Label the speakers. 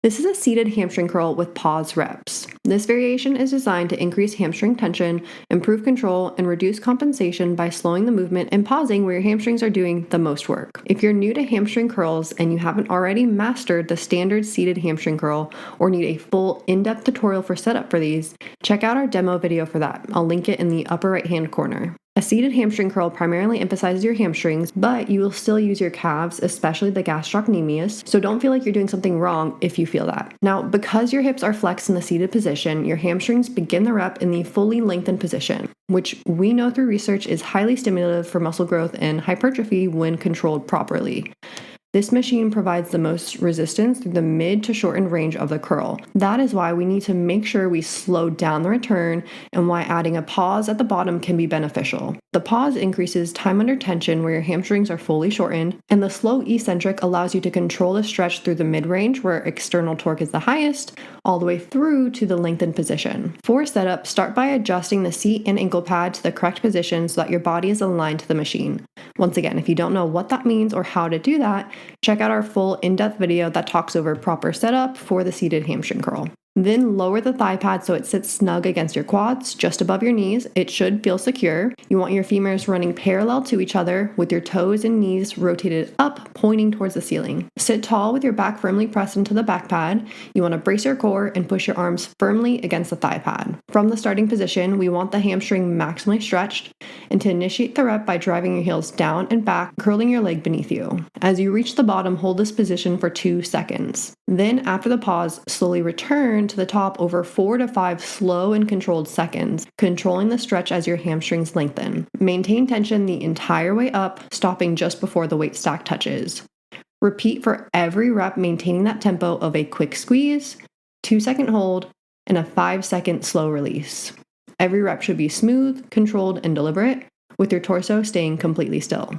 Speaker 1: This is a seated hamstring curl with pause reps. This variation is designed to increase hamstring tension, improve control, and reduce compensation by slowing the movement and pausing where your hamstrings are doing the most work. If you're new to hamstring curls and you haven't already mastered the standard seated hamstring curl or need a full in-depth tutorial for setup for these, check out our demo video for that. I'll link it in the upper right-hand corner. A seated hamstring curl primarily emphasizes your hamstrings, but you will still use your calves, especially the gastrocnemius, so don't feel like you're doing something wrong if you feel that. Now, because your hips are flexed in the seated position, your hamstrings begin the rep in the fully lengthened position, which we know through research is highly stimulative for muscle growth and hypertrophy when controlled properly. This machine provides the most resistance through the mid to shortened range of the curl. That is why we need to make sure we slow down the return and why adding a pause at the bottom can be beneficial. The pause increases time under tension where your hamstrings are fully shortened, and the slow eccentric allows you to control the stretch through the mid-range where external torque is the highest, all the way through to the lengthened position. For setup, start by adjusting the seat and ankle pad to the correct position so that your body is aligned to the machine. Once again, if you don't know what that means or how to do that, check out our full in-depth video that talks over proper setup for the seated hamstring curl. Then lower the thigh pad so it sits snug against your quads, just above your knees. It should feel secure. You want your femurs running parallel to each other with your toes and knees rotated up, pointing towards the ceiling. Sit tall with your back firmly pressed into the back pad. You want to brace your core and push your arms firmly against the thigh pad. From the starting position, we want the hamstring maximally stretched, and to initiate the rep by driving your heels down and back, curling your leg beneath you. As you reach the bottom, hold this position for 2 seconds. Then, after the pause, slowly return to the top over 4 to 5 slow and controlled seconds, controlling the stretch as your hamstrings lengthen. Maintain tension the entire way up, stopping just before the weight stack touches. Repeat for every rep, maintaining that tempo of a quick squeeze, 2-second hold, and a 5-second slow release. Every rep should be smooth, controlled, and deliberate, with your torso staying completely still.